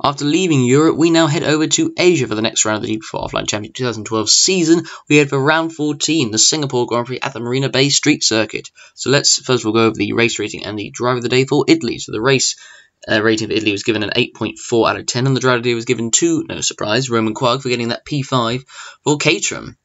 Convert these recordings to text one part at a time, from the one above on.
After leaving Europe, we now head over to Asia for the next round of the GP4 Offline Championship 2012 season. We head for round 14, the Singapore Grand Prix at the Marina Bay Street Circuit. So let's first of all go over the race rating and the driver of the day for Italy. So the race rating for Italy was given an 8.4 out of 10, and the driver of the day was given 2, no surprise, Roman Quag for getting that P5 for Caterham.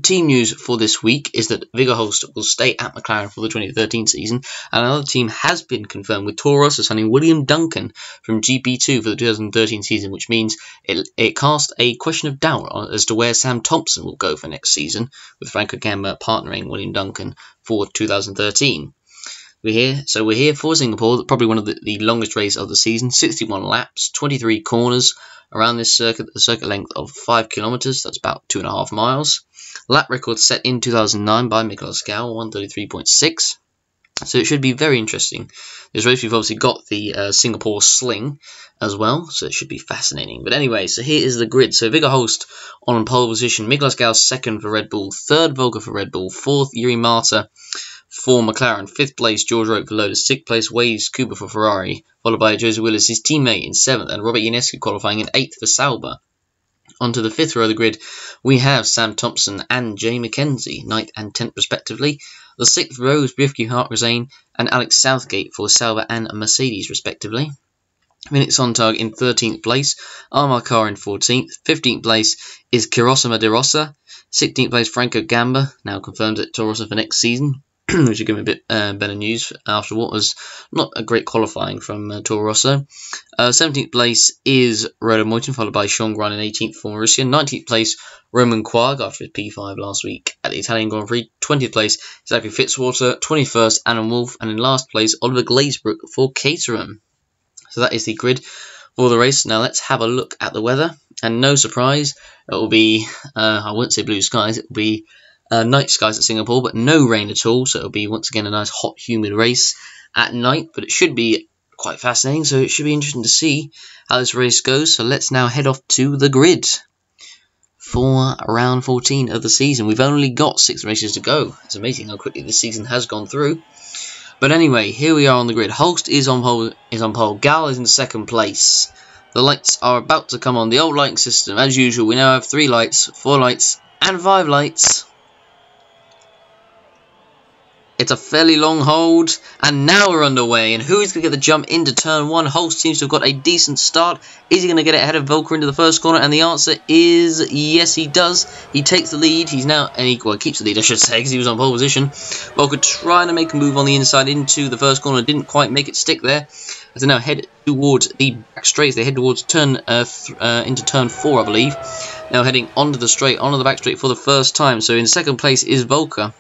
Team news for this week is that Viggo Holst will stay at McLaren for the 2013 season, and another team has been confirmed with Toro Rosso signing William Duncan from GP2 for the 2013 season, which means it cast a question of doubt as to where Sam Thompson will go for next season, with Franco Gamba partnering William Duncan for 2013. We're here for Singapore, probably one of the longest races of the season, 61 laps, 23 corners around this circuit, the circuit length of 5 kilometers, that's about 2.5 miles. Lap record set in 2009 by Michael Scow, 133.6. So it should be very interesting. This race, we've obviously got the Singapore Sling as well, so it should be fascinating. But anyway, so here is the grid. So Viggo Holst on pole position, Michael Scow second for Red Bull, third Volker for Red Bull, fourth Jiri Mata for McLaren, fifth place George Roque for Lotus, sixth place Waze Cooper for Ferrari, followed by Jose Willis, his teammate, in seventh, and Robert Ionescu qualifying in eighth for Sauber. Onto the fifth row of the grid, we have Sam Thompson and Jay McKenzie, 9th and 10th respectively. The sixth row is Björk Hartgreasen and Alex Southgate for Sauber and Mercedes respectively. Vinit Sontag in 13th place, Amar Kar in 14th, 15th place is Kirosima De Rosa, 16th place Franco Gamba, now confirmed at Toro Rosso for next season, which will give me a bit better news after what was not a great qualifying from Toro Rosso. 17th place is Rodo Moyton, followed by Sean Grant in 18th for Mauricio. 19th place, Roman Quag after his P5 last week at the Italian Grand Prix. 20th place, Zachary Fitzwater. 21st, Alan Wolf. And in last place, Oliver Glazebrook for Caterham. So that is the grid for the race. Now let's have a look at the weather. And no surprise, it will be, I won't say blue skies, it will be night skies at Singapore, but no rain at all, so it'll be once again a nice hot humid race at night, but it should be quite fascinating, so it should be interesting to see how this race goes. So let's now head off to the grid for round 14 of the season. We've only got 6 races to go. It's amazing how quickly this season has gone through. But anyway, here we are on the grid. Holst is on pole. Gal is in second place. The lights are about to come on. The old lighting system, as usual, we now have 3 lights, 4 lights, and 5 lights. It's a fairly long hold, and now we're underway. And who is going to get the jump into turn 1? Holst seems to have got a decent start. Is he going to get it ahead of Volker into the first corner? And the answer is yes, he does. He takes the lead. He's now, well, keeps the lead, I should say, because he was on pole position. Volker trying to make a move on the inside into the first corner, didn't quite make it stick there. As they now head towards the back straight, they head towards into turn 4, I believe. Now heading onto the back straight for the first time. So in second place is Volker.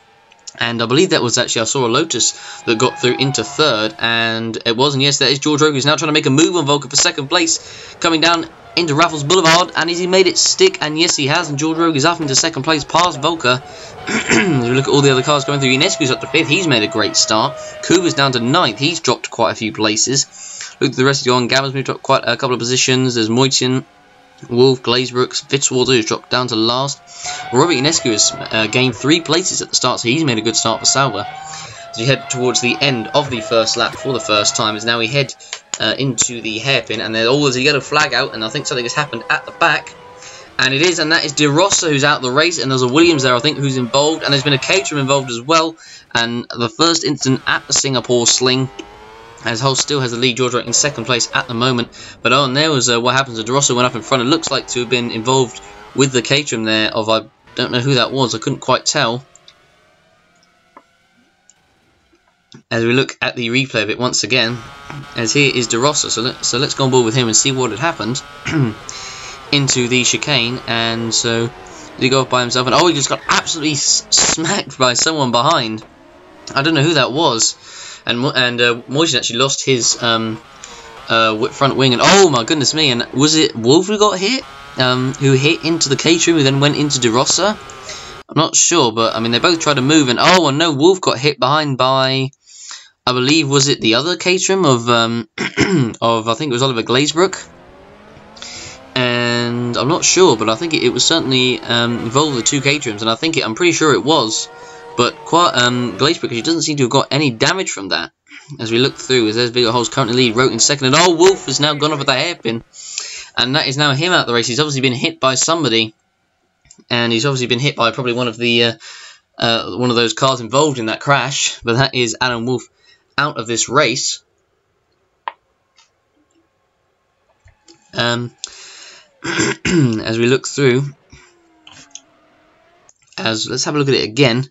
And I believe that was actually, I saw a Lotus that got through into third, and it wasn't. Yes, that is George Roque, who's now trying to make a move on Volker for second place, coming down into Raffles Boulevard, and has he made it stick? And yes, he has, and George Roque is up into second place past Volker. As we look at all the other cars going through, Ionescu's up to 5th, he's made a great start. Kuva's down to 9th, he's dropped quite a few places. Look at the rest of the on, Gamma's moved up quite a couple of positions. There's Moyton, Wolf, Glazebrook, Fitzwater, who's dropped down to last. Robert Ionescu has gained 3 places at the start, so he's made a good start for Sauber. As we head towards the end of the first lap for the first time, as now we head into the hairpin, and there's a yellow flag out, and I think something has happened at the back. And it is, and that is De Rosa who's out of the race, and there's a Williams there, I think, who's involved, and there's been a Caterham involved as well. And the first incident at the Singapore Sling, as Holst still has the lead, George Roque in second place at the moment. But oh, and there was what happens. De Rosa went up in front. It looks like to have been involved with the Caterham there. I don't know who that was. I couldn't quite tell. As we look at the replay of it once again, as here is De Rosa. So let's go on board with him and see what had happened into the chicane. And so did he go off by himself? And oh, he just got absolutely smacked by someone behind. I don't know who that was. And Moyton actually lost his front wing, and oh my goodness me! And was it Wolf who got hit? Who hit into the Caterham, who then went into De Rosa? I'm not sure, but I mean they both tried to move, and oh, and no, Wolf got hit behind by, I believe, was it the other Caterham of I think it was Oliver Glazebrook, and I'm not sure, but I think it was certainly involved the 2 Caterhams, and I'm pretty sure it was. But Glazebrook, because he doesn't seem to have got any damage from that. As we look through, as there's Viggo Holst currently lead, Roque in second, and oh, Wolf has now gone off at the hairpin. And that is now him out of the race. He's obviously been hit by somebody. And he's obviously been hit by probably one of those cars involved in that crash. But that is Alan Wolf out of this race. As we look through, let's have a look at it again.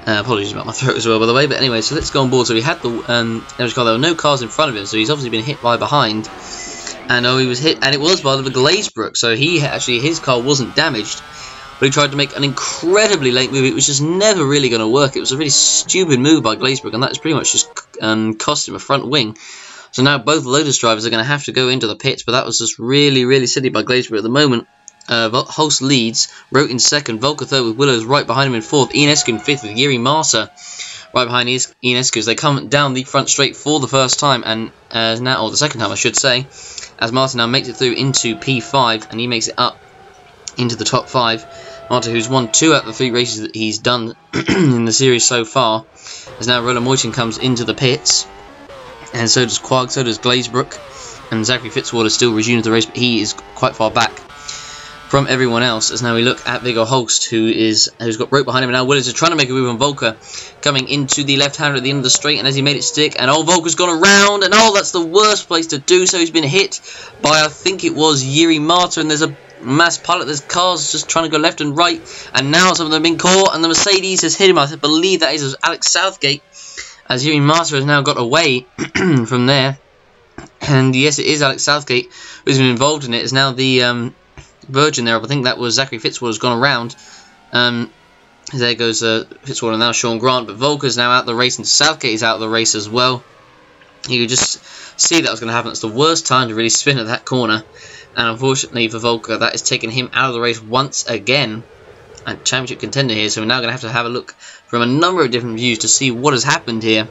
Apologies about my throat as well, by the way. But anyway, so let's go on board. So we had there were no cars in front of him, so he's obviously been hit by behind. And he was hit, and it was by the Glazebrook. So his car wasn't damaged, but he tried to make an incredibly late move. It was just never really going to work. It was a really stupid move by Glazebrook, and that was pretty much just cost him a front wing. So now both Lotus drivers are going to have to go into the pits, but that was just really, really silly by Glazebrook at the moment. Holst leads, Rote in second, Volker third with Willows right behind him in fourth, Ionescu in fifth with Jiri Marta right behind Ionescu as they come down the front straight for the first time, and or the second time I should say, as Marta now makes it through into P5 and he makes it up into the top 5. Marta, who's won 2 out of the 3 races that he's done in the series so far, as now Roland Moyton comes into the pits, and so does Quag, so does Glazebrook, and Zachary Fitzwater still resumes the race, but he is quite far back from everyone else. As now we look at Viggo Holst, who's got Rote behind him, and now Willis is trying to make a move on Volker, coming into the left-hander at the end of the straight, and as he made it stick, and Volker's gone around, and that's the worst place to do so. He's been hit by, I think it was Jiri Marta, and there's a mass pilot. There's cars just trying to go left and right, and now some of them have been caught, and the Mercedes has hit him. I believe that is Alex Southgate, as Jiri Marta has now got away from there. And yes, it is Alex Southgate who's been involved in it. It's now the Virgin there. I think that was Zachary Fitzwater's gone around. There goes Fitzwater, now Sean Grant, but Volker's now out of the race, and Southgate is out of the race as well. You could just see that was going to happen. It's the worst time to really spin at that corner, and unfortunately for Volker, that has taken him out of the race once again. And championship contender here, so we're now going to have a look from a number of different views to see what has happened here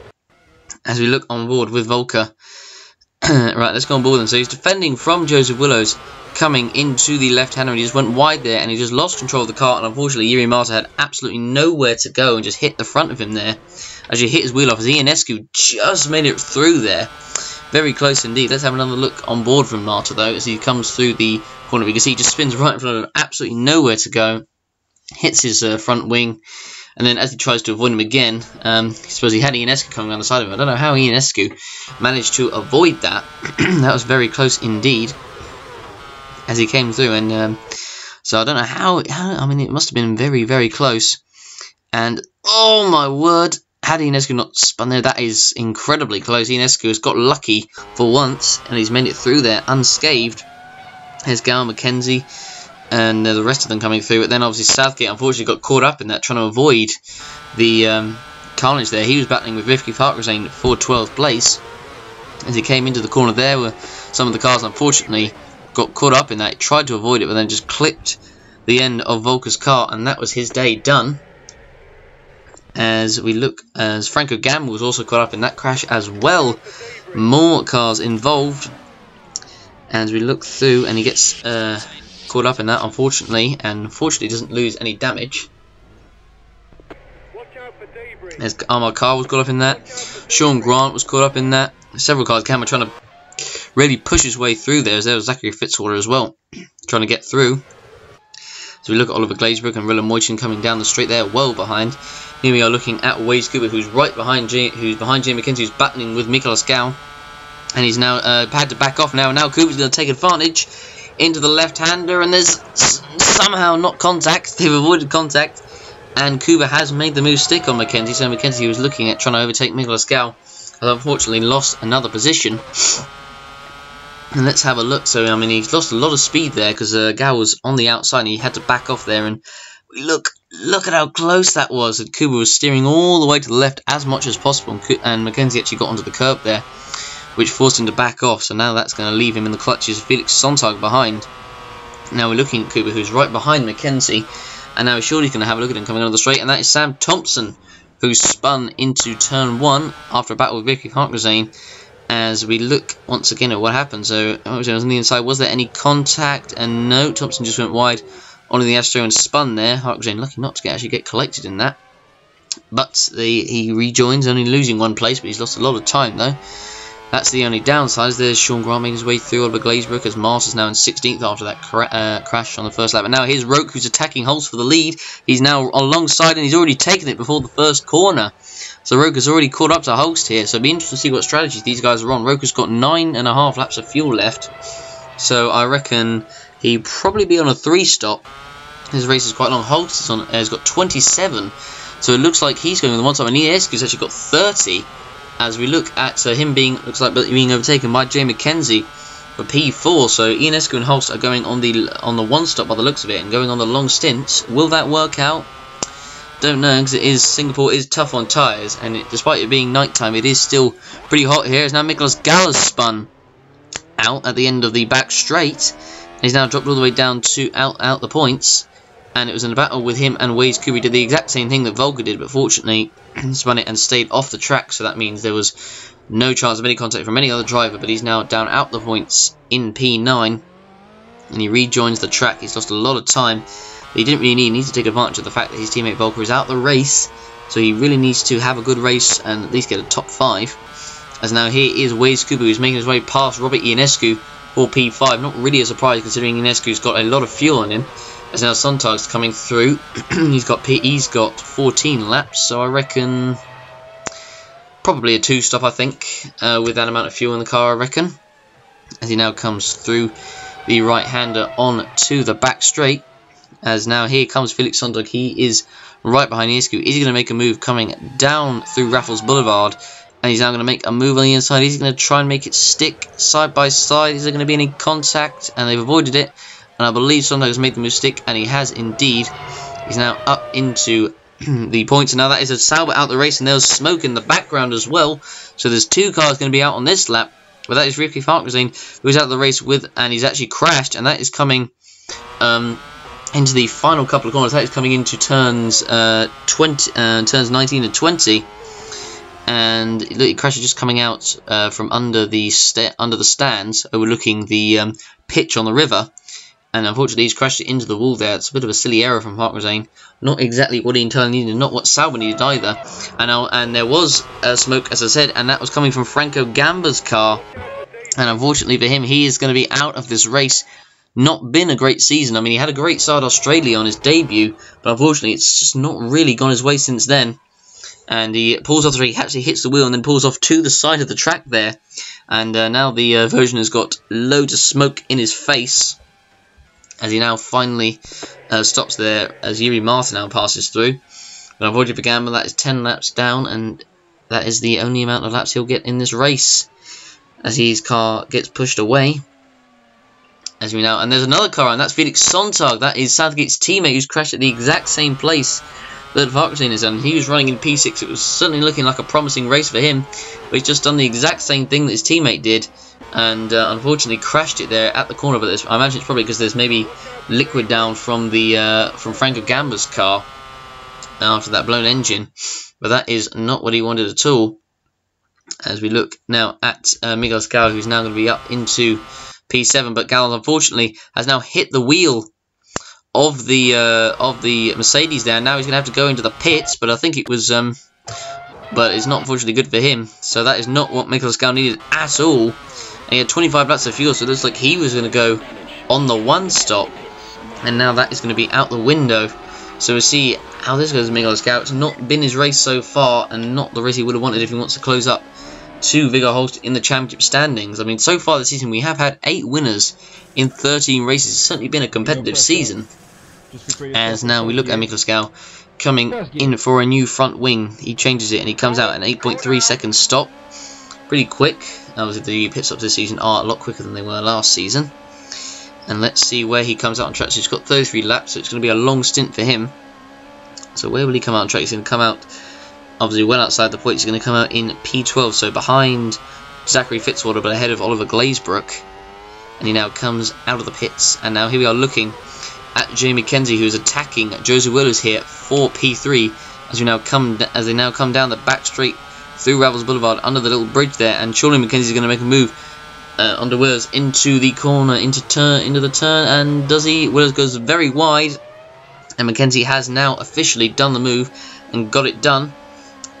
as we look on board with Volker. Right, let's go on board then. So he's defending from Joseph Willows, coming into the left-hander, and he just went wide there, and he just lost control of the car, and unfortunately Jiri Marta had absolutely nowhere to go and just hit the front of him there as he hit his wheel off, as Ionescu just made it through there. Very close indeed. Let's have another look on board from Marta though, as he comes through the corner, because he just spins right in front of him, absolutely nowhere to go, hits his front wing, and then as he tries to avoid him again, I suppose he had Ionescu coming on the side of him. I don't know how Ionescu managed to avoid that. That was very close indeed as he came through, and so I don't know how, I mean, it must have been very, very close. And oh my word, had Ionescu not spun there, that is incredibly close. Ionescu has got lucky for once, and he's made it through there unscathed. There's Gower, McKenzie, and the rest of them coming through. But then obviously Southgate unfortunately got caught up in that, trying to avoid the carnage there. He was battling with Rivki Farkazane for 12th place as he came into the corner there, where some of the cars unfortunately got caught up in that. He tried to avoid it, but then just clipped the end of Volker's car, and that was his day done. As we look, as Franco Gamble was also caught up in that crash as well. More cars involved as we look through, and he gets caught up in that unfortunately, and unfortunately doesn't lose any damage. As Amar Carr was caught up in that, Sean Grant was caught up in that, several cars. Cam were trying to really push his way through there, as there was Zachary Fitzwater as well, trying to get through. So we look at Oliver Glazebrook and Roland Moyton coming down the straight there, well behind. Here we are looking at Wade Cooper, who's right behind Jim McKenzie, who's battling with Nicolas Gow, and he's now had to back off now. And now Cooper's going to take advantage into the left-hander, and there's somehow not contact. They've avoided contact, and Cooper has made the move stick on McKenzie. So McKenzie was looking at trying to overtake Nicolas Gow, has unfortunately lost another position. And let's have a look. So I mean, he's lost a lot of speed there because Gow was on the outside and he had to back off there. And look at how close that was. And Cooper was steering all the way to the left as much as possible, and McKenzie actually got onto the curb there, which forced him to back off. So now that's going to leave him in the clutches of Felix Sontag behind. Now we're looking at Cooper, who's right behind McKenzie, and now surely he's going to have a look at him coming on the straight, and that is Sam Thompson, who spun into turn 1 after a battle with Vicky Harkrazane. As we look once again at what happened, so Harkrazane was on the inside. Was there any contact? And no, Thompson just went wide onto the Astro and spun there. Harkrazane lucky not to actually get collected in that, but he rejoins, only losing 1 place, but he's lost a lot of time though. That's the only downside. There's Sean Grant making his way through Oliver Glazebrook as Masters now in 16th after that crash on the first lap. And now here's Roke, who's attacking Holtz for the lead. He's now alongside and he's already taken it before the first corner. So Roke has already caught up to Holtz here. So it'll be interesting to see what strategies these guys are on. Roke has got 9.5 laps of fuel left. So I reckon he'd probably be on a 3-stop. His race is quite long. Holtz has got 27. So it looks like he's going on the one side. And Ionescu's actually got 30. As we look at him being overtaken by Jay McKenzie for P4, so Ionescu and Holtz are going on the one stop by the looks of it, and going on the long stint. Will that work out? Don't know, because Singapore is tough on tyres, and despite it being nighttime, it is still pretty hot here. As now Nicholas Gallus spun out at the end of the back straight, and he's now dropped all the way down to out the points. And it was in a battle with him and Waze Kubi. Did the exact same thing that Volker did, but fortunately spun it and stayed off the track. So that means there was no chance of any contact from any other driver. But he's now down out the points in P9. And he rejoins the track. He's lost a lot of time. But he didn't really need. He needs to take advantage of the fact that his teammate Volker is out the race. So he really needs to have a good race and at least get a top 5. As now here is Waze Kubi, who's making his way past Robert Ionescu for P5. Not really a surprise considering Ionescu's got a lot of fuel on him. As now Sontag's coming through. he's got 14 laps, so I reckon probably a 2-stop, I think, with that amount of fuel in the car, I reckon. As he now comes through the right-hander on to the back straight. As now here comes Felix Sontag. He is right behind Ionescu. Is he going to make a move coming down through Raffles Boulevard? And he's now going to make a move on the inside. He's going to try and make it stick side by side. Is there going to be any contact? And they've avoided it. And I believe Sontag has made the move stick, and he has indeed. He's now up into the points, and now that is a Sauber out the race, and there's smoke in the background as well. So there's 2 cars going to be out on this lap, but that is Ricky Farkazine, who's out of the race with, and he's actually crashed, and that is coming into the final couple of corners. That is coming into turns 19 and 20. And look, he crashed just coming out from under the stands, overlooking the pitch on the river. And unfortunately, he's crashed it into the wall there. It's a bit of a silly error from Farkazine. Not exactly what he entirely needed, not what Sauber needed either. And there was smoke, as I said, and that was coming from Franco Gamba's car. And unfortunately for him, he is going to be out of this race. Not been a great season. I mean, he had a great start at Australia on his debut, but unfortunately, it's just not really gone his way since then. And he pulls off he actually hits the wheel and then pulls off to the side of the track there. And now the version has got loads of smoke in his face. As he now finally stops there as Yuri Martin now passes through. But unfortunately for Gamba, that is 10 laps down, and that is the only amount of laps he'll get in this race. As his car gets pushed away. As we know, and there's another car, and that's Felix Sontag. That is Southgate's teammate who's crashed at the exact same place that Farkazine has done. He was running in P6. It was certainly looking like a promising race for him, but he's just done the exact same thing that his teammate did. And unfortunately crashed it there at the corner. But I imagine it's probably because there's maybe liquid down from the from Franco Gamba's car after that blown engine. But that is not what he wanted at all. As we look now at Miguel Scal, who's now going to be up into P7. But Gal unfortunately has now hit the wheel of the Mercedes there. Now he's going to have to go into the pits. But I think it was but it's not unfortunately good for him. So that is not what Miguel Scal needed at all. And he had 25 laps of fuel, so it looks like he was going to go on the 1-stop. And now that is going to be out the window. So we'll see how this goes with Miguel Scal. It's not been his race so far, and not the race he would have wanted if he wants to close up to Viggo Holst in the championship standings. I mean, so far this season we have had 8 winners in 13 races. It's certainly been a competitive season. As now we look at Miguel Scal coming in for a new front wing. He changes it and he comes out an 8.3 second stop. Pretty quick. Obviously the pit stops this season are a lot quicker than they were last season. And let's see where he comes out on track. So he's got 33 laps, so it's going to be a long stint for him. So where will he come out on track? He's going to come out, obviously well outside the point. He's going to come out in P12, so behind Zachary Fitzwater, but ahead of Oliver Glazebrook. And he now comes out of the pits. And now here we are looking at Jamie Kenzie, who is attacking Jose Willis here for P3. As they now come down the back straight through Ravels Boulevard under the little bridge there, and surely Mackenzie is going to make a move under Willis into the corner, into the turn, and does he? Willis goes very wide, and Mackenzie has now officially done the move and got it done.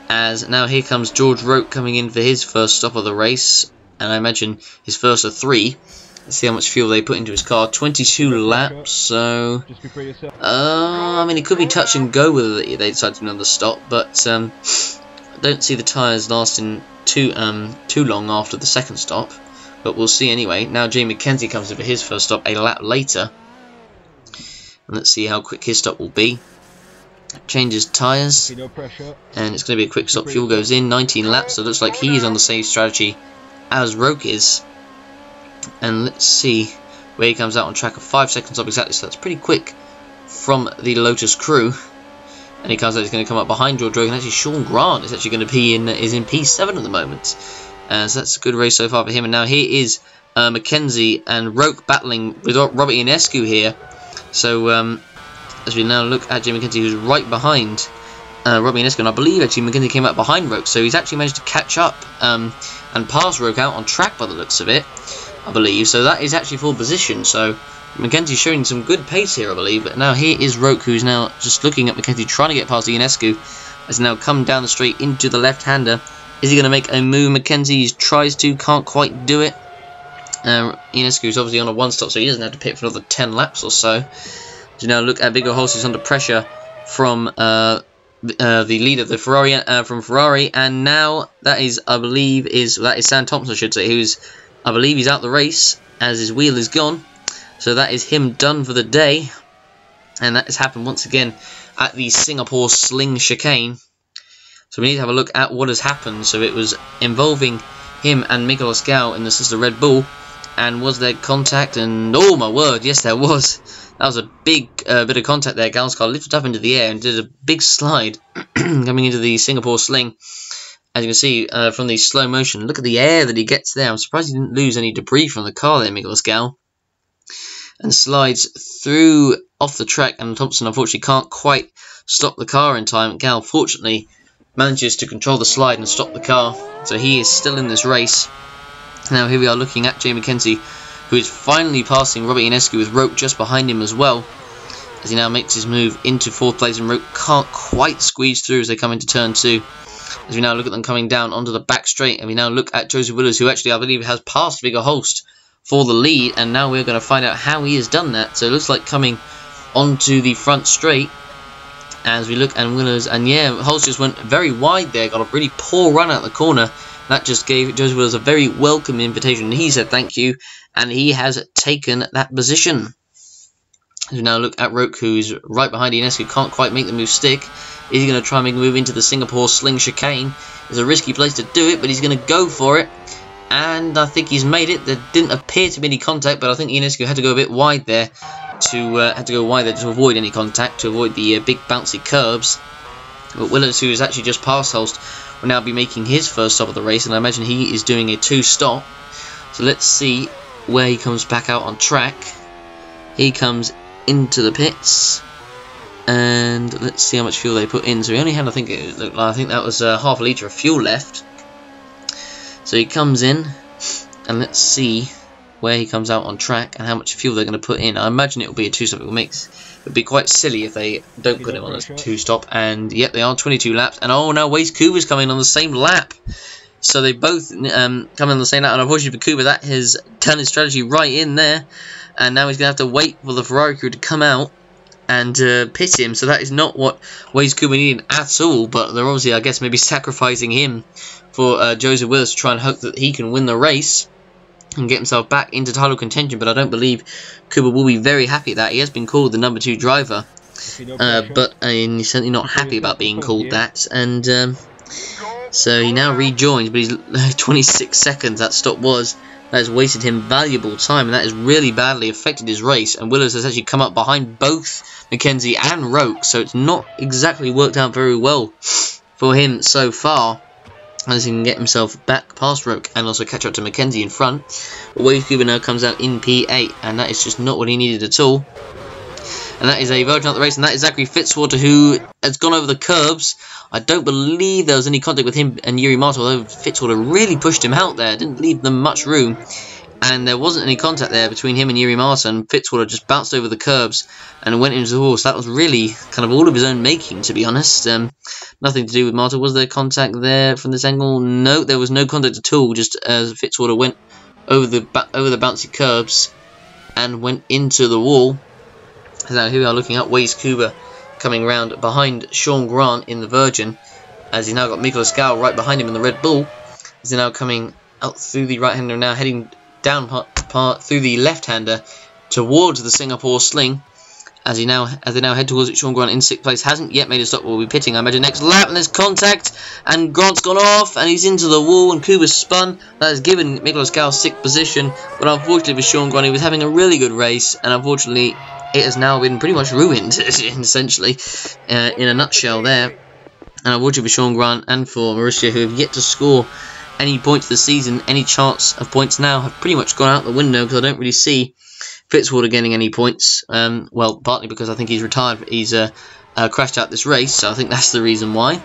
As now here comes George Roke coming in for his first stop of the race. and I imagine his first of 3. Let's see how much fuel they put into his car. 22 laps, so I mean, it could be touch and go whether they decide to do another stop, but I don't see the tyres lasting too long after the second stop. But we'll see anyway. Now Jamie McKenzie comes in for his first stop a lap later, and let's see how quick his stop will be. Changes tyres, and it's going to be a quick stop. Fuel goes in, 19 laps, so it looks like he is on the same strategy as Roke is. And let's see where he comes out on track. Of 5 seconds up exactly, so that's pretty quick from the Lotus crew. And he comes out, he's going to come up behind George Roke, and actually Sean Grant is actually going to be in P7 at the moment. So that's a good race so far for him. And now here is McKenzie and Roke battling with Robert Ionescu here. So as we now look at Jim McKenzie, who's right behind Robert Ionescu, and I believe actually McKenzie came out behind Roke, so he's actually managed to catch up and pass Roke out on track by the looks of it, I believe. So that is actually full position. So McKenzie's showing some good pace here, I believe. But now here is Roke, who's now just looking at McKenzie, trying to get past Ionescu, has now come down the straight into the left-hander. Is he going to make a move? McKenzie tries to, can't quite do it. Ionescu is obviously on a 1 stop, so he doesn't have to pit for another 10 laps or so. So now look at Viggo Holst, who's under pressure from the leader of the Ferrari, from Ferrari, and now that is, I believe, that is Sam Thompson, I should say, who's, I believe, he's out the race as his wheel is gone. So that is him done for the day, and that has happened once again at the Singapore Sling Chicane. So we need to have a look at what has happened. So it was involving him and Miguel Ascal in the sister Red Bull, and was there contact? And oh my word, yes there was. That was a big bit of contact there. Gal's car lifted up into the air and did a big slide coming into the Singapore Sling. As you can see from the slow motion, look at the air that he gets there. I'm surprised he didn't lose any debris from the car there, Miguel Ascal. And slides through off the track, and Thompson unfortunately can't quite stop the car in time. Gal fortunately manages to control the slide and stop the car, so he is still in this race. Now here we are looking at Jamie McKenzie, who is finally passing Robert Ionescu with Roke just behind him as well, as he now makes his move into 4th place, and Roke can't quite squeeze through as they come into turn 2. As we now look at them coming down onto the back straight, and we now look at Joseph Willers, who actually I believe has passed Viggo Holst for the lead, and now we're going to find out how he has done that. So it looks like coming onto the front straight as we look, and Willers, and yeah, Holst just went very wide there, got a really poor run out the corner. That just gave Joseph Willers a very welcome invitation. He said thank you, and he has taken that position. As we now look at Roke, who's right behind Ionescu, can't quite make the move stick. Is he going to try and make a move into the Singapore Sling Chicane? It's a risky place to do it, but he's going to go for it. And I think he's made it. There didn't appear to be any contact, but I think Ionescu had to go a bit wide there to avoid any contact, to avoid the big bouncy curbs. But Willers, who has actually just passed Holst, will now be making his first stop of the race, and I imagine he is doing a 2-stop. So let's see where he comes back out on track. He comes into the pits, and let's see how much fuel they put in. So he only had, I think that was half a litre of fuel left. So he comes in, and let's see where he comes out on track and how much fuel they're going to put in. I imagine it will be a 2-stop. It would be quite silly if they don't put him on a 2-stop. And yep, they are 22 laps. And oh, now Waze Kuba's coming on the same lap. So they both come in on the same lap. And unfortunately for Kuba, that has done his strategy right in there. And now he's going to have to wait for the Ferrari crew to come out and pit him. So that is not what Waze Kuba needed at all. But they're obviously, I guess, maybe sacrificing him for Joseph Willers to try and hope that he can win the race and get himself back into title contention. But I don't believe Kuba will be very happy at that. He has been called the number 2 driver, but he's certainly not happy about being called that. And so he now rejoins, but he's 26 seconds that stop was. That has wasted him valuable time, and that has really badly affected his race. And Willers has actually come up behind both McKenzie and Roke, so it's not exactly worked out very well for him so far, as he can get himself back past Roke and also catch up to McKenzie in front. But Waze Kuba now comes out in P8, and that is just not what he needed at all. And that is a virgin out the race, and that is Zachary Fitzwater, who has gone over the curbs. I don't believe there was any contact with him and Yuri Martel, although Fitzwater really pushed him out there, didn't leave them much room. and there wasn't any contact there between him and Yuri Marta, and Fitzwater just bounced over the curbs and went into the wall. So that was really kind of all of his own making, to be honest. Nothing to do with Marta. Was there contact there from this angle? No, there was no contact at all, just as Fitzwater went over the bouncy curbs and went into the wall. So now here we are looking at Waze Kuba coming round behind Sean Grant in the Virgin, as he's now got Miklos Gal right behind him in the Red Bull. He's now coming out through the right-hander, now heading down through the left-hander towards the Singapore Sling, as they now head towards it. Sean Grant in 6th place, hasn't yet made a stop. Will be pitting, I imagine, next lap, and there's contact, and Grant's gone off, and he's into the wall, and Kuba's spun. That has given Miklos Gal 6th position, but unfortunately for Sean Grant, he was having a really good race, and unfortunately it has now been pretty much ruined, essentially, in a nutshell there. And unfortunately for Sean Grant and for Mauricio, who have yet to score any points this season, any chance of points now have pretty much gone out the window, because I don't really see Fitzwater getting any points. Well, partly because I think he's retired, he's crashed out this race, so I think that's the reason why.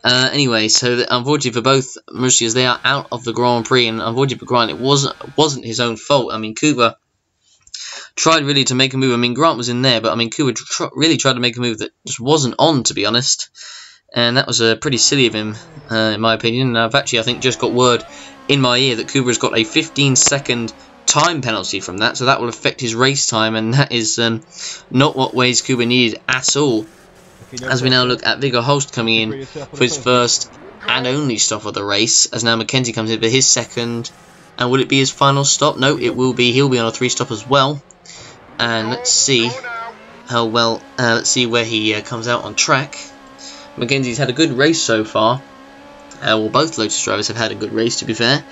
Anyway, so unfortunately for both Mauricios, they are out of the Grand Prix, and unfortunately for Grant, it wasn't his own fault. I mean, Kuba tried really to make a move. I mean, Grant was in there, but I mean, Kuba really tried to make a move that just wasn't on, to be honest. And that was pretty silly of him, in my opinion. And I've actually, I think, just got word in my ear that Kuba has got a 15-second time penalty from that, so that will affect his race time, and that is not what Waze Kuba needed at all. As we now look at Viggo Holst coming in for his first and only stop of the race, as now Mackenzie comes in for his second. And will it be his final stop? No, it will be. He'll be on a 3-stop as well. And let's see how well. Let's see where he comes out on track. Mackenzie's had a good race so far. Well, both Lotus drivers have had a good race, to be fair.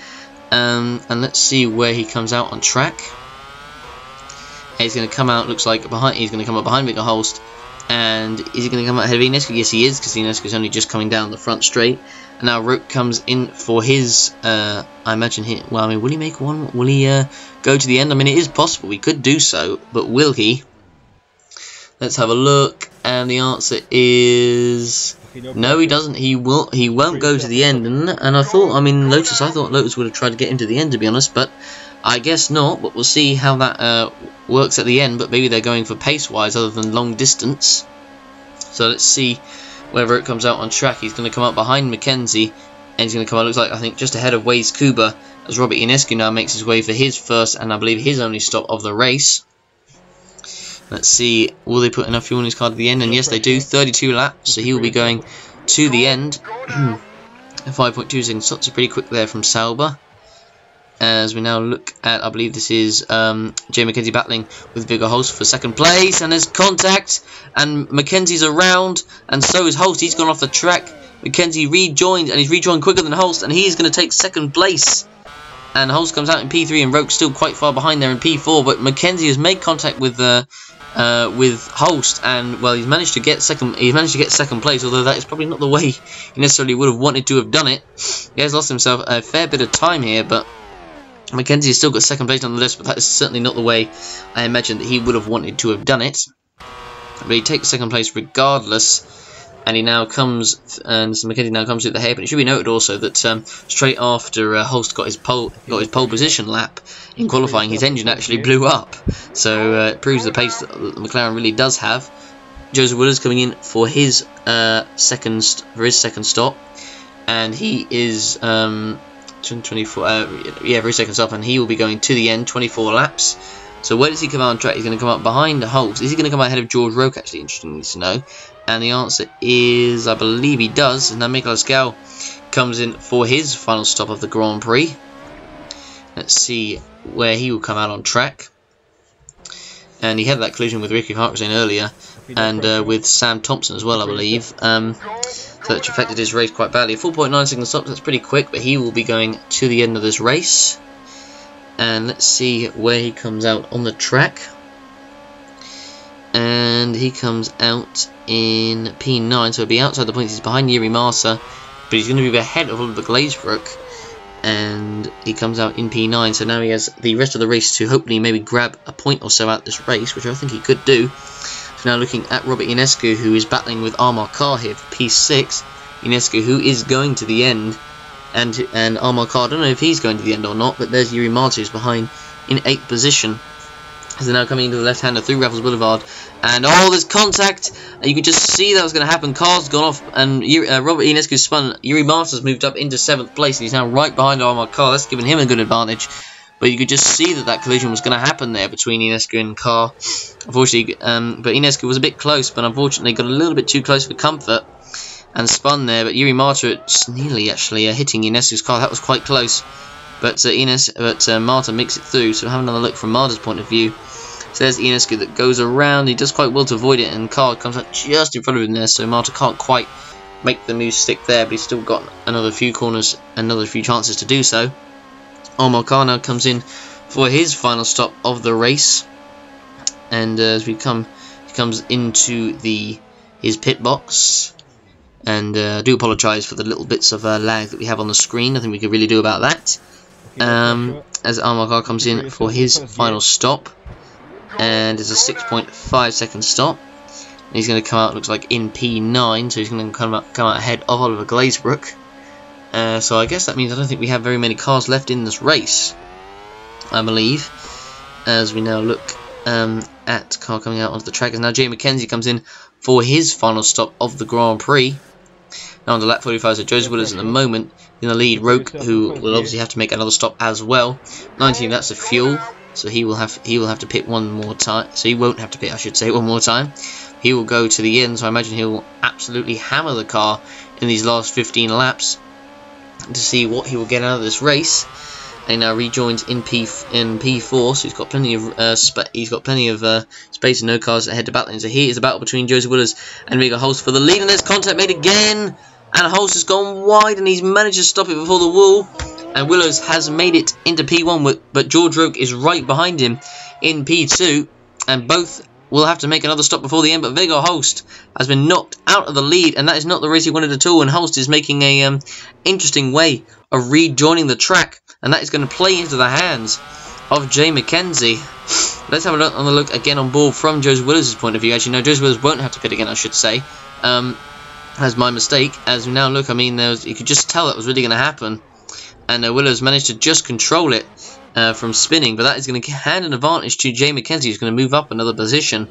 And let's see where he comes out on track. He's going to come out, looks like, behind. He's going to come up behind Viggo Holst. And is he going to come out ahead of Inescu? Yes, he is, because Inescu is only just coming down the front straight. And now Roque comes in for his, I imagine, well, I mean, will he make one? Will he go to the end? I mean, it is possible. He could do so, but will he? Let's have a look. And the answer is no, he doesn't. He won't go to the end. And I thought, I mean, I thought Lotus would have tried to get into the end, to be honest, but I guess not. But we'll see how that works at the end. But maybe they're going for pace-wise other than long distance. So let's see whether it comes out on track. He's going to come up behind Mackenzie, and he's going to come out, looks like, I think, just ahead of Waze Kuba, as Robert Inescu now makes his way for his first and I believe his only stop of the race. Let's see, will they put enough fuel in his car to the end? And yes, they do. 32 laps, so he will be going to the end. 5.2 seconds stops are pretty quick there from Sauber. As we now look at, I believe this is Jay Mackenzie battling with Viggo Holst for second place, and there's contact, and Mackenzie's around, and so is Holst. He's gone off the track. Mackenzie rejoined, and he's rejoined quicker than Holst, and he's going to take second place. And Holst comes out in P3, and Roque's still quite far behind there in P4, but Mackenzie has made contact with Holst, and well, he's managed to get second. He's managed to get second place, although that is probably not the way he necessarily would have wanted to have done it. He has lost himself a fair bit of time here, but Mackenzie has still got second place on the list, but that is certainly not the way I imagine that he would have wanted to have done it. But he takes second place regardless, and he now comes, and so Mackenzie now comes to the hairpin. It should be noted also that straight after Holst got his pole position lap in qualifying, his engine actually blew up. So it proves the pace that McLaren really does have. Joseph Willard's coming in for his second stop, and he is 24. For his second stop, and he will be going to the end, 24 laps. So where does he come out on track? He's going to come up behind Holst. Is he going to come out ahead of George Roque? Actually, interesting to know. And the answer is, I believe he does. And now Miklos Gal comes in for his final stop of the Grand Prix. Let's see where he will come out on track. And he had that collision with Ricky Hartstein earlier, and with Sam Thompson as well, I believe. So that affected his race quite badly. 4.9 second stops, that's pretty quick, but he will be going to the end of this race. And let's see where he comes out on the track. And he comes out in P9, so he'll be outside the points. He's behind Yuri Marsa, but he's going to be ahead of Oliver Glazebrook. And he comes out in P9, so now he has the rest of the race to hopefully maybe grab a point or so out this race, which I think he could do. So now looking at Robert Inescu, who is battling with Amar Kar here for P6. Inescu, who is going to the end, and Armor Car, I don't know if he's going to the end or not, but there's Yuri Mata who's behind in 8th position. As they're now coming into the left-hander through Raffles Boulevard, and oh, there's contact, and you can just see that was going to happen. Car's gone off, and Robert Ionescu spun. Yuri Mata's moved up into 7th place, and he's now right behind Armor Car. That's given him a good advantage, but you could just see that that collision was going to happen there between Ionescu and Car. Unfortunately, but Ionescu was a bit close, but unfortunately got a little bit too close for comfort and spun there. But Yuri Mata nearly actually hitting Ionescu's car. That was quite close, but Mata makes it through. So have another look from Mata's point of view. So there's Ionescu that goes around. He does quite well to avoid it, and Car comes up just in front of him there. So Mata can't quite make the move stick there, but he's still got another few corners, another few chances to do so. Armor Car now comes in for his final stop of the race, and as he comes into his pit box. And I do apologise for the little bits of lag that we have on the screen. Nothing we could really do about that. As Armor Car comes in for his final stop, and it's a 6.5 second stop. And he's going to come out, looks like, in P9, so he's going to come out ahead of Oliver Glazebrook. So I guess that means I don't think we have very many cars left in this race, I believe. As we now look at car coming out onto the track, as now Jay McKenzie comes in for his final stop of the Grand Prix. Now on the lap 45, so Joseph Willis at the moment in the lead. Roke, who will obviously have to make another stop as well. 19, that's the fuel, so he will have to pit one more time. So he won't have to pit, I should say, one more time. He will go to the end, so I imagine he'll absolutely hammer the car in these last 15 laps to see what he will get out of this race. And he now rejoins in P4, so he's got plenty of space and no cars ahead to battle. And so here is a battle between Joseph Willis and Viggo Holst for the lead, and there's contact made again, and Holst has gone wide, and he's managed to stop it before the wall. And Willows has made it into P1, but George Roke is right behind him in P2, and both will have to make another stop before the end. But Viggo Holst has been knocked out of the lead, and that is not the race he wanted at all. And Holst is making a interesting way of rejoining the track, and that is going to play into the hands of Jay McKenzie. Let's have a look again on board from Joseph Willis' point of view. Actually, no, Joseph Willis won't have to pit again, I should say. That's my mistake. As we now look, I mean, you could just tell that was really going to happen, and Willis managed to just control it from spinning, but that is going to hand an advantage to Jay McKenzie, who's going to move up another position.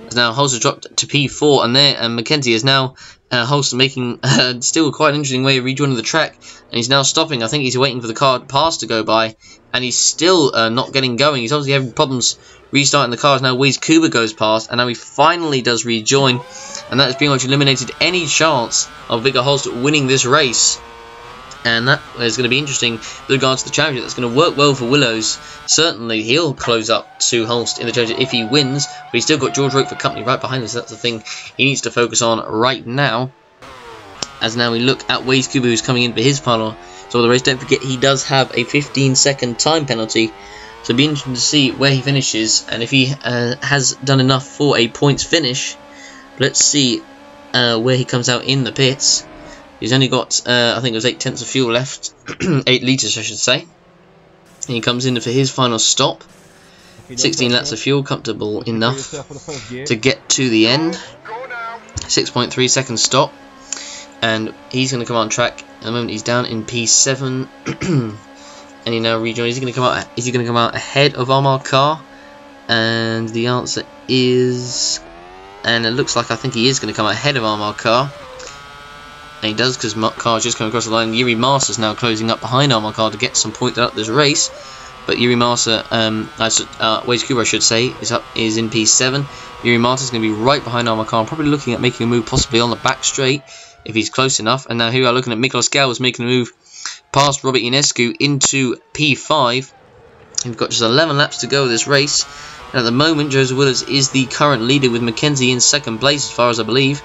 As now Holst has dropped to P4, and McKenzie is now Holst making still quite an interesting way of rejoining the track, and he's now stopping. I think he's waiting for the car pass to go by, and he's still not getting going. He's obviously having problems restarting the cars. Now Waze Kuba goes past, and now he finally does rejoin, and that has pretty much eliminated any chance of Viggo Holst winning this race. And that is going to be interesting with regards to the championship. That's going to work well for Willows. Certainly, he'll close up to Holst in the championship if he wins. But he's still got George Roke for company right behind him. So that's the thing he needs to focus on right now. As now we look at Waze Kuba, who's coming in for his final. So the race, don't forget, he does have a 15-second time penalty. So it'll be interesting to see where he finishes and if he has done enough for a points finish. Let's see where he comes out in the pits. He's only got, I think it was 8 tenths of fuel left, 8 litres I should say. And he comes in for his final stop. 16 laps of fuel, comfortable enough to get to the end. 6.3 second stop. And he's going to come on track. At the moment he's down in P7. And he now rejoins. Is he going to come out ahead of Armor Car? And the answer is... And it looks like I think he is going to come out ahead of Armor Car. And he does, because Car's just come across the line. Yuri Masa is now closing up behind Armor Car to get some points out of this race. But Yuri Masa, Waze Kuba I should say, is in P7. Yuri Masa is going to be right behind Armor Car, probably looking at making a move possibly on the back straight if he's close enough. And now here we are looking at Miklos Gauss making a move past Robert Ionescu into P5. We've got just 11 laps to go of this race. And at the moment, Joseph Willis is the current leader with McKenzie in second place, as far as I believe.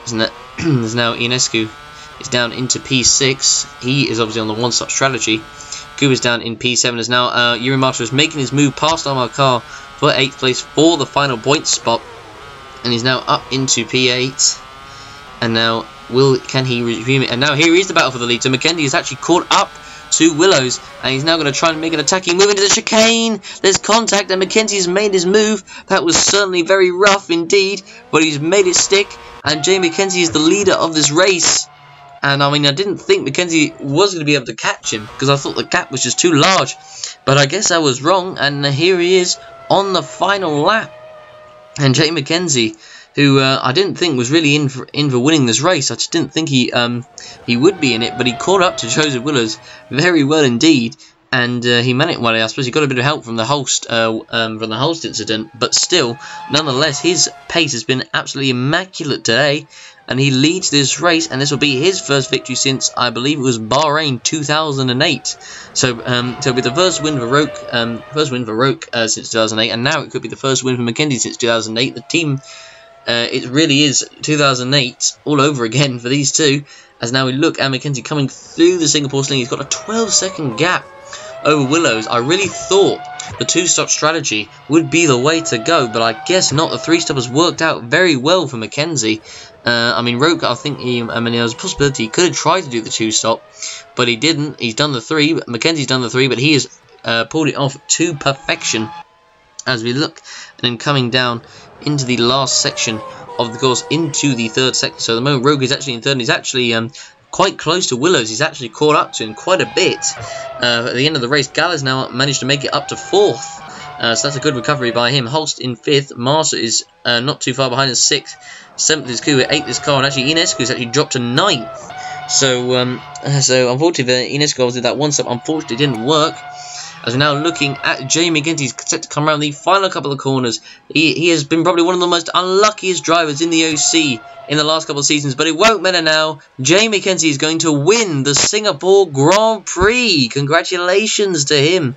There's now Ionescu is down into P6. He is obviously on the one-stop strategy. Kuba's down in P7. As now Yuri Mata is making his move past Armor Car for 8th place for the final point spot. And he's now up into P8. And now, can he resume it? And now here is the battle for the lead. So McKenzie is actually caught up to Willows, and he's now going to try and make an attacking move into the chicane. There's contact, and McKenzie's made his move. That was certainly very rough indeed, but he's made it stick, and Jay McKenzie is the leader of this race. And I mean, I didn't think Mackenzie was going to be able to catch him because I thought the gap was just too large. But I guess I was wrong, and here he is on the final lap. And Jay Mackenzie, who I didn't think was really in for winning this race. I just didn't think he would be in it, but he caught up to Joseph Willers very well indeed. And he managed. Well, I suppose he got a bit of help from the Holst incident, but still, nonetheless, his pace has been absolutely immaculate today, and he leads this race. And this will be his first victory since I believe it was Bahrain 2008. So, with the first win for Roke, since 2008, and now it could be the first win for Mackenzie since 2008. The team, it really is 2008 all over again for these two. As now we look at Mackenzie coming through the Singapore sling, he's got a 12-second gap over Willows. I really thought the two-stop strategy would be the way to go, but I guess not. The three-stop has worked out very well for Mackenzie. I mean, Roke, I think there was a possibility he could have tried to do the two-stop, but he didn't. He's done the three. Mackenzie's done the three, but he has pulled it off to perfection. As we look, and then coming down into the last section of the course, into the third section. So at the moment, Roke is actually in third, and he's actually quite close to Willows. He's actually caught up to him quite a bit. At the end of the race, Gallagher's now managed to make it up to fourth. So that's a good recovery by him. Holst in fifth. Marcer is not too far behind in sixth. Seventh is Kuba. Eighth is Carr. And actually, Inescu has actually dropped to ninth. So unfortunately, the Inescu did that one step. Unfortunately, didn't work. As we're now looking at Jay Mackenzie's set to come around the final couple of corners. He has been probably one of the most unluckiest drivers in the OC in the last couple of seasons, but it won't matter now. Jay Mackenzie is going to win the Singapore Grand Prix. Congratulations to him.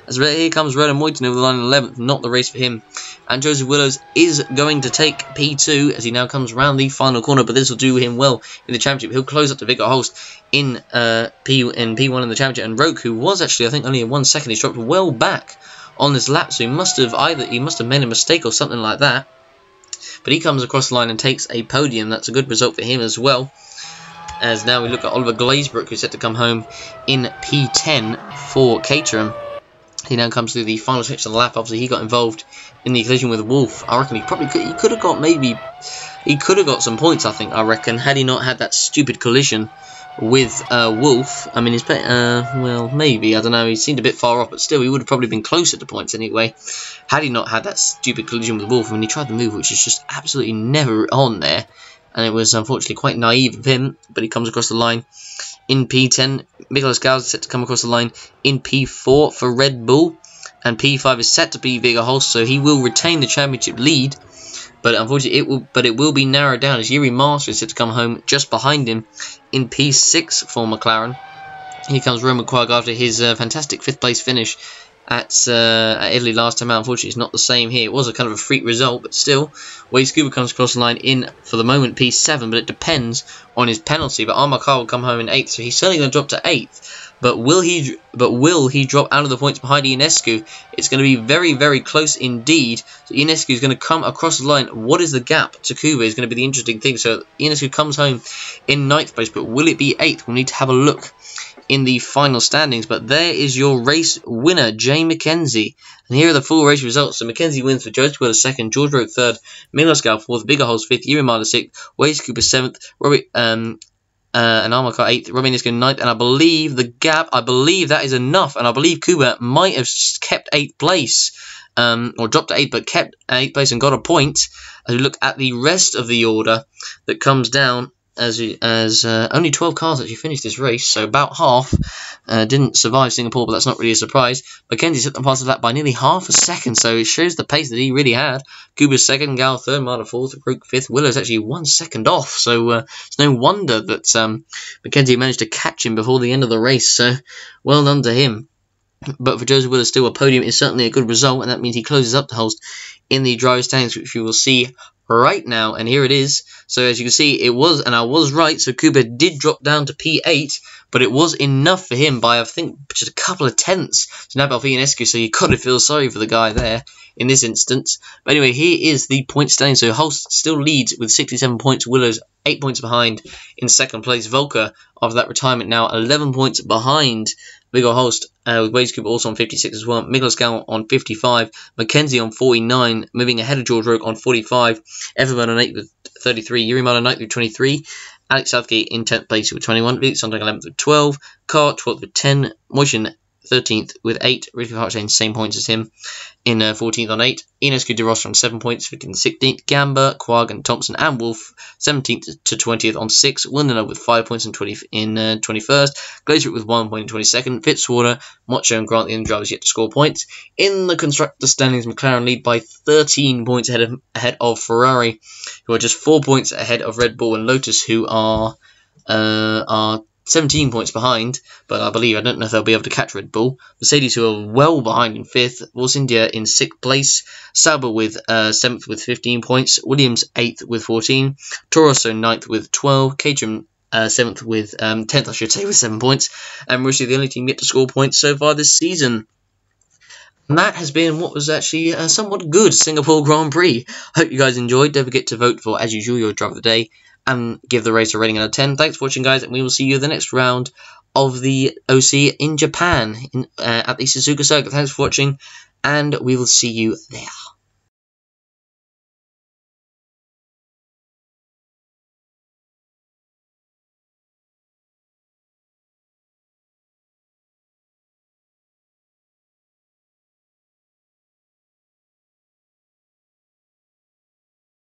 As here comes Roland Moyton over the line in 11th, not the race for him. And Joseph Willows is going to take P2 as he now comes around the final corner, but this will do him well in the championship. He'll close up to Viggo Holst in P1 in the championship. And Roke, who was actually, I think, only in 1 second, he's dropped well back on this lap, so he must have made a mistake or something like that. But he comes across the line and takes a podium. That's a good result for him as well. As now we look at Oliver Glazebrook, who's set to come home in P10 for Caterham. He now comes through the final section of the lap. Obviously, he got involved in the collision with Wolf. I reckon he could have got some points. I reckon, had he not had that stupid collision with Wolf. I mean, well, maybe, I don't know. He seemed a bit far off, but still, he would have probably been closer to points anyway. Had he not had that stupid collision with Wolf. I mean, he tried the move, which is just absolutely never on there, and it was unfortunately quite naive of him. But he comes across the line in P10. Nicholas Gauss is set to come across the line in P4 for Red Bull, and P5 is set to be Viggo Holst, so he will retain the championship lead. But unfortunately, it will be narrowed down as Yuri Master is set to come home just behind him in P6 for McLaren. Here comes Roman Quagg after his fantastic 5th place finish at Italy last time out. Unfortunately, it's not the same here. It was a kind of a freak result, but still, Wade Scuba comes across the line in, for the moment, P7, but it depends on his penalty. But Armar Carr will come home in 8th, so he's certainly going to drop to 8th. But will he drop out of the points behind Ionescu? It's going to be very, very close indeed. So Ionescu is going to come across the line. What is the gap to Kuba is going to be the interesting thing. So Ionescu comes home in 9th place, but will it be 8th? We'll need to have a look in the final standings. But there is your race winner, Jay Mackenzie. And here are the full race results. So Mackenzie wins for Joseph Willows 2nd, George Roke 3rd, Milos Gal 4th, Viggo Holst 5th, Yuri Marder 6th, Wade Cooper 7th, Robbie and Armar Carr 8th, Robin Nisco 9th, and I believe the gap, that is enough, and I believe Kuba might have kept 8th place, or dropped to 8th, but kept 8th place and got a point. As we look at the rest of the order that comes down, as only 12 cars actually finished this race, so about half didn't survive Singapore, but that's not really a surprise. Mackenzie set them past that by nearly half a second, so it shows the pace that he really had. Kuba's 2nd, Gal 3rd, Marder 4th, Rook 5th, Willow's actually 1 second off, so it's no wonder that Mackenzie managed to catch him before the end of the race, so well done to him. But for Joseph Willows, still a podium is certainly a good result, and that means he closes up the Holst in the driver's standings, which you will see right now. And here it is. So as you can see, it was, and I was right, so Kuba did drop down to P8, but it was enough for him by, I think, just a couple of tenths to nab off Ionescu, so you got to feel sorry for the guy there in this instance. But anyway, here is the point standing. So Holst still leads with 67 points, Willows 8 points behind in 2nd place. Volker, after that retirement, now 11 points behind Viggo Holst, with Wade Cooper also on 56 as well. Nicholas Gal on 55. Mackenzie on 49, moving ahead of George Roke on 45. Everburn on 8 with 33. Yuri Marder 9th with 23. Alex Southgate in 10th place with 21 points, Sondheim 11th with 12, Carr 12th with 10, Moishin 13th with 8, Ricky Hartstein same points as him in 14th on 8, Ines Kudiros on 7 points, 15th and 16th, Gamba, Quag and Thompson and Wolf 17th to 20th on 6, Wilner with 5 points in 21st, Glazer with 1 point in 22nd, Fitzwater, Mocho and Grant the other drivers yet to score points. In the constructor standings, McLaren lead by 13 points ahead of Ferrari, who are just 4 points ahead of Red Bull and Lotus, who are 17 points behind, but I don't know if they'll be able to catch Red Bull. Mercedes, who are well behind in 5th, Force India in 6th place, Sauber with 7th with 15 points, Williams 8th with 14, Toro Rosso 9th with 12, Caterham 7th with 10th, I should say, with 7 points, and Marussia the only team yet to score points so far this season. And that has been what was actually a somewhat good Singapore Grand Prix. Hope you guys enjoyed. Don't forget to vote for, as usual, your driver of the day, and give the race a rating out of 10. Thanks for watching, guys, and we will see you in the next round of the OC in Japan at the Suzuka Circuit. Thanks for watching, and we will see you there.